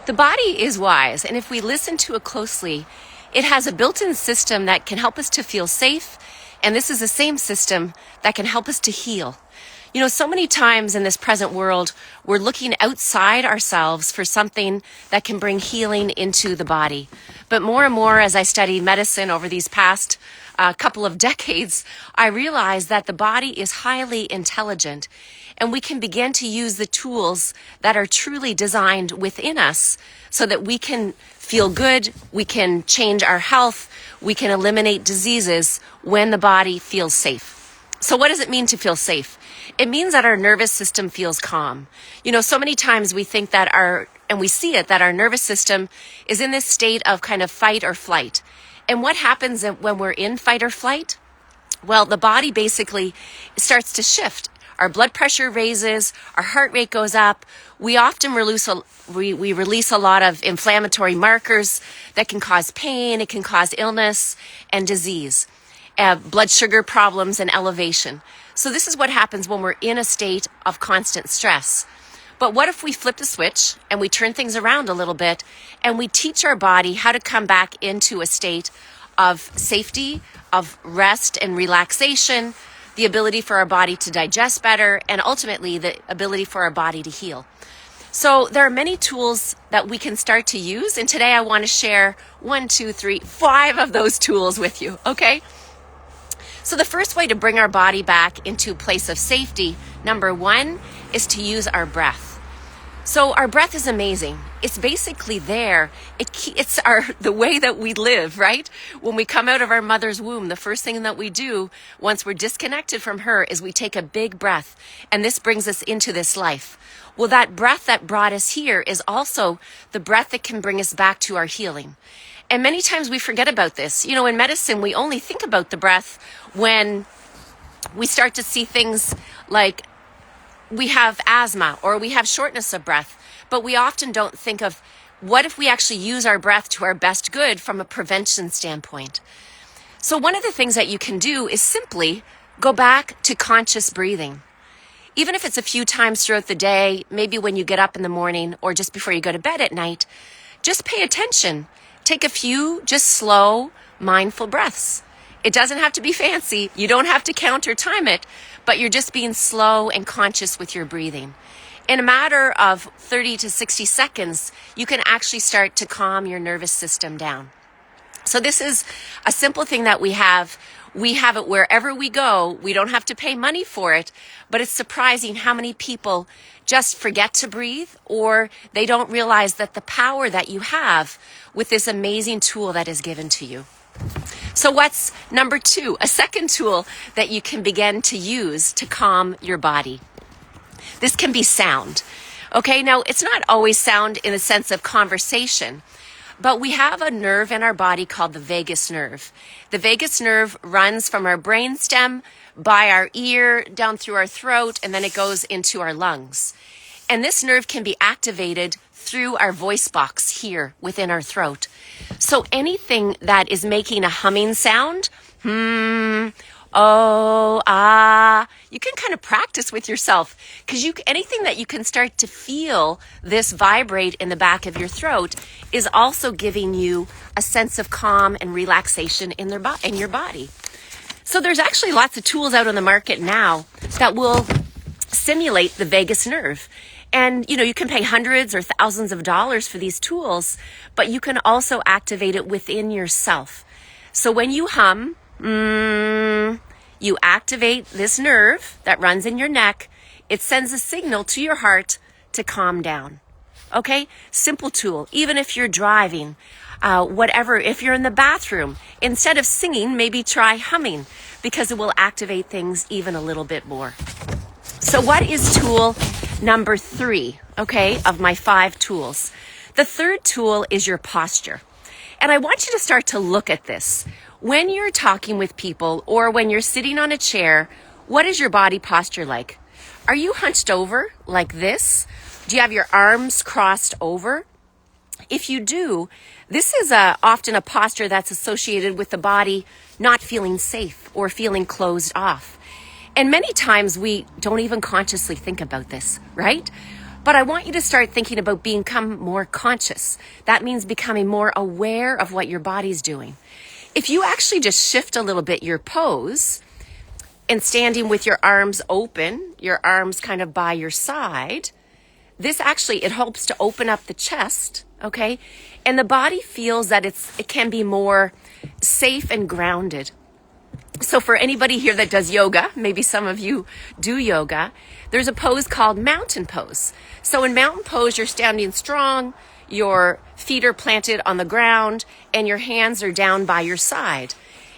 The body is wise, and if we listen to it closely, it has a built-in system that can help us to feel safe, and this is the same system that can help us to heal. You know, so many times in this present world, we're looking outside ourselves for something that can bring healing into the body. But more and more, as I study medicine over these past couple of decades, I realize that the body is highly intelligent, and we can begin to use the tools that are truly designed within us so that we can feel good, we can change our health, we can eliminate diseases when the body feels safe. So what does it mean to feel safe? It means that our nervous system feels calm. You know, so many times we think that and we see it, that our nervous system is in this state of kind of fight or flight. And what happens when we're in fight or flight? Well, the body basically starts to shift. Our blood pressure raises, our heart rate goes up. We often release a lot of inflammatory markers that can cause pain, it can cause illness and disease, blood sugar problems and elevation. So this is what happens when we're in a state of constant stress. But what if we flip the switch and we turn things around a little bit and we teach our body how to come back into a state of safety, of rest and relaxation, the ability for our body to digest better, and ultimately the ability for our body to heal. So there are many tools that we can start to use, and today I want to share 5 of those tools with you, okay? So the first way to bring our body back into a place of safety, number 1, is to use our breath. So our breath is amazing. It's basically there. It's the way that we live, right? When we come out of our mother's womb, the first thing that we do once we're disconnected from her is we take a big breath, and this brings us into this life. Well, that breath that brought us here is also the breath that can bring us back to our healing. And many times we forget about this. You know, in medicine, we only think about the breath when we start to see things like we have asthma or we have shortness of breath, but we often don't think of what if we actually use our breath to our best good from a prevention standpoint. So one of the things that you can do is simply go back to conscious breathing. Even if it's a few times throughout the day, maybe when you get up in the morning or just before you go to bed at night, just pay attention. Take a few just slow, mindful breaths. It doesn't have to be fancy. You don't have to count or time it, but you're just being slow and conscious with your breathing. In a matter of 30 to 60 seconds, you can actually start to calm your nervous system down. So this is a simple thing that we have. We have it wherever we go. We don't have to pay money for it, but it's surprising how many people just forget to breathe, or they don't realize that the power that you have with this amazing tool that is given to you. So what's number 2? A second tool that you can begin to use to calm your body. This can be sound. Okay, now it's not always sound in the sense of conversation, but we have a nerve in our body called the vagus nerve. The vagus nerve runs from our brainstem, by our ear, down through our throat, and then it goes into our lungs. And this nerve can be activated through our voice box here within our throat. So anything that is making a humming sound, oh, ah, you can kind of practice with yourself, because anything that you can start to feel this vibrate in the back of your throat is also giving you a sense of calm and relaxation in your body. So there's actually lots of tools out on the market now that will stimulate the vagus nerve. And, you know, you can pay hundreds or thousands of dollars for these tools, but you can also activate it within yourself. So when you hum, you activate this nerve that runs in your neck. It sends a signal to your heart to calm down. Okay? Simple tool. Even if you're driving, whatever, if you're in the bathroom, instead of singing, maybe try humming, because it will activate things even a little bit more. So what is tool number 3, okay, of my 5 tools? The third tool is your posture. And I want you to start to look at this. When you're talking with people or when you're sitting on a chair, what is your body posture like? Are you hunched over like this? Do you have your arms crossed over? If you do, this is often a posture that's associated with the body not feeling safe or feeling closed off. And many times we don't even consciously think about this, right? But I want you to start thinking about become more conscious. That means becoming more aware of what your body's doing. If you actually just shift a little bit your pose and standing with your arms open, your arms kind of by your side, this actually, it helps to open up the chest, okay? And the body feels that it can be more safe and grounded. So for anybody here that does yoga, maybe some of you do yoga, there's a pose called mountain pose. So in mountain pose, you're standing strong, your feet are planted on the ground, and your hands are down by your side.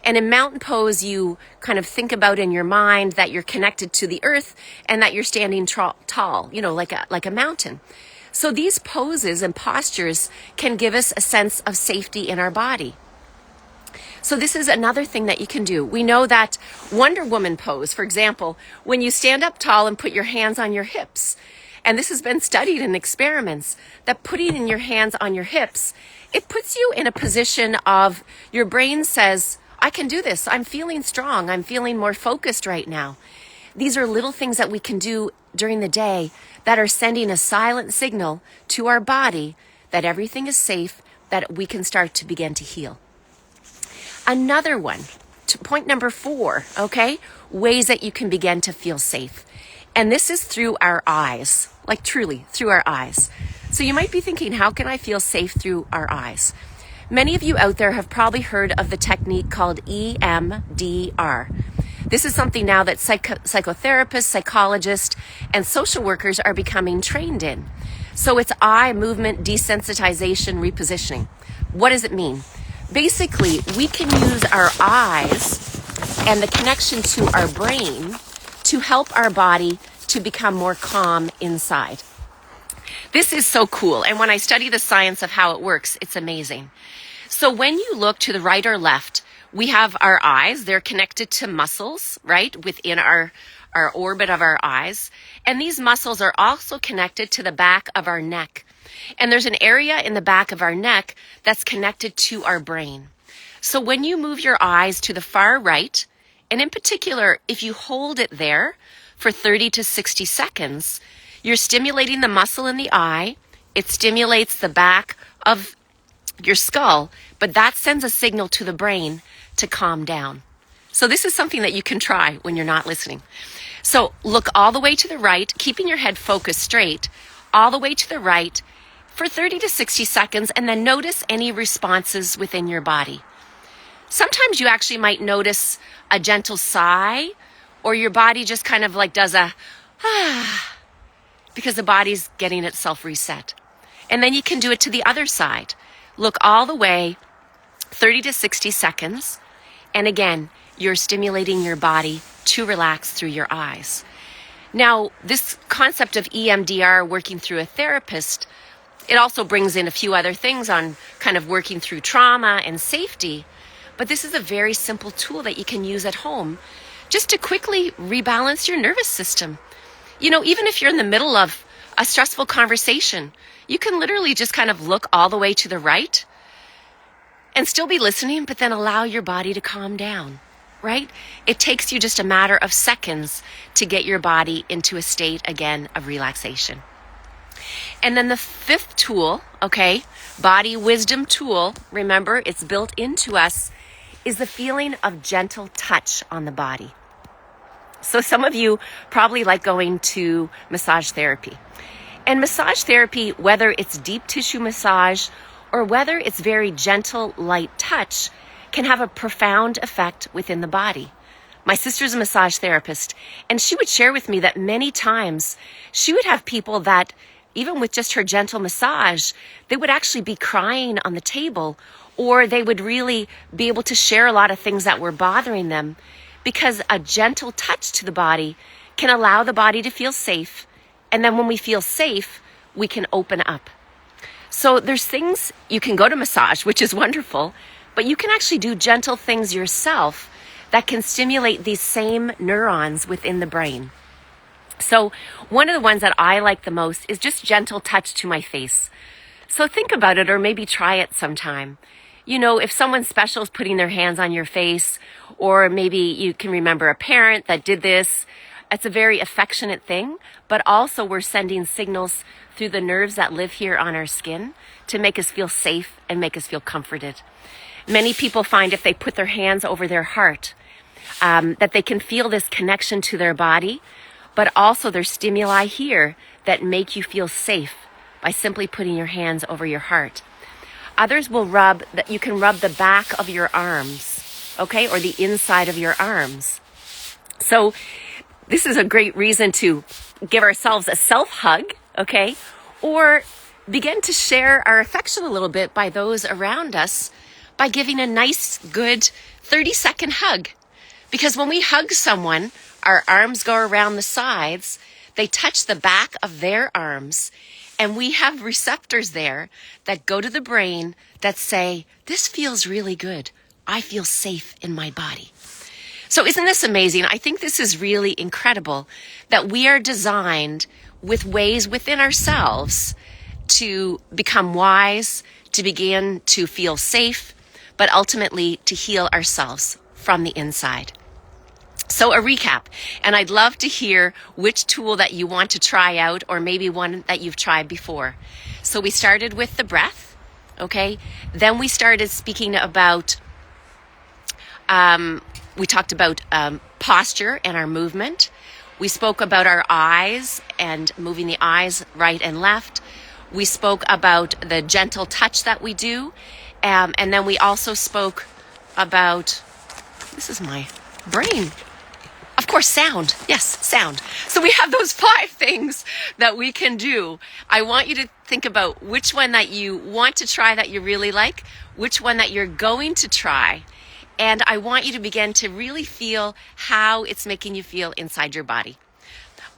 And in mountain pose, you kind of think about in your mind that you're connected to the earth and that you're standing tall, like a mountain. So these poses and postures can give us a sense of safety in our body. So this is another thing that you can do. We know that Wonder Woman pose, for example, when you stand up tall and put your hands on your hips, and this has been studied in experiments, that putting in your hands on your hips, it puts you in a position of your brain says, I can do this. I'm feeling strong. I'm feeling more focused right now. These are little things that we can do during the day that are sending a silent signal to our body that everything is safe, that we can start to begin to heal. Another one, point number 4, okay? Ways that you can begin to feel safe. And this is through our eyes, like truly through our eyes. So you might be thinking, how can I feel safe through our eyes? Many of you out there have probably heard of the technique called EMDR. This is something now that psychotherapists, psychologists, and social workers are becoming trained in. So it's eye movement desensitization repositioning. What does it mean? Basically, we can use our eyes and the connection to our brain to help our body to become more calm inside. This is so cool. And when I study the science of how it works, it's amazing. So when you look to the right or left, we have our eyes. They're connected to muscles, right, within our orbit of our eyes. And these muscles are also connected to the back of our neck. And there's an area in the back of our neck that's connected to our brain. So when you move your eyes to the far right, and in particular, if you hold it there for 30 to 60 seconds, you're stimulating the muscle in the eye. It stimulates the back of your skull, but that sends a signal to the brain to calm down. So this is something that you can try when you're not listening. So look all the way to the right, keeping your head focused straight, all the way to the right for 30 to 60 seconds, and then notice any responses within your body. Sometimes you actually might notice a gentle sigh, or your body just kind of like does a because the body's getting itself reset. And then you can do it to the other side. Look all the way, 30 to 60 seconds. And again, you're stimulating your body to relax through your eyes. Now, this concept of EMDR working through a therapist, it also brings in a few other things on kind of working through trauma and safety. But this is a very simple tool that you can use at home just to quickly rebalance your nervous system. Even if you're in the middle of a stressful conversation, you can literally just kind of look all the way to the right and still be listening, but then allow your body to calm down, right? It takes you just a matter of seconds to get your body into a state, again, of relaxation. And then the 5th tool, okay, body wisdom tool, remember, it's built into us, is the feeling of gentle touch on the body. So some of you probably like going to massage therapy. And massage therapy, whether it's deep tissue massage or whether it's very gentle, light touch, can have a profound effect within the body. My sister's a massage therapist, and she would share with me that many times she would have people that, even with just her gentle massage, they would actually be crying on the table, or they would really be able to share a lot of things that were bothering them, because a gentle touch to the body can allow the body to feel safe. And then when we feel safe, we can open up. So there's things, you can go to massage, which is wonderful, but you can actually do gentle things yourself that can stimulate these same neurons within the brain. So one of the ones that I like the most is just gentle touch to my face. So think about it, or maybe try it sometime. If someone special is putting their hands on your face, or maybe you can remember a parent that did this, It's a very affectionate thing, but also we're sending signals through the nerves that live here on our skin to make us feel safe and make us feel comforted. Many people find if they put their hands over their heart, that they can feel this connection to their body, but also there's stimuli here that make you feel safe by simply putting your hands over your heart. Others will you can rub the back of your arms, okay, or the inside of your arms. So this is a great reason to give ourselves a self-hug, okay, or begin to share our affection a little bit by those around us by giving a nice, good 30-second hug. Because when we hug someone, our arms go around the sides, they touch the back of their arms, and we have receptors there that go to the brain that say, this feels really good. I feel safe in my body. So isn't this amazing? I think this is really incredible that we are designed with ways within ourselves to become wise, to begin to feel safe, but ultimately to heal ourselves from the inside. So a recap, and I'd love to hear which tool that you want to try out, or maybe one that you've tried before. So we started with the breath, okay? Then we started speaking about, we talked about posture and our movement. We spoke about our eyes and moving the eyes right and left. We spoke about the gentle touch that we do. And then we also spoke about, this is my brain. Of course, sound. Yes, sound. So we have those 5 things that we can do. I want you to think about which one that you want to try that you really like, which one that you're going to try. And I want you to begin to really feel how it's making you feel inside your body.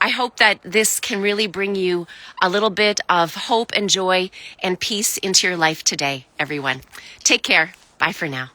I hope that this can really bring you a little bit of hope and joy and peace into your life today, everyone. Take care. Bye for now.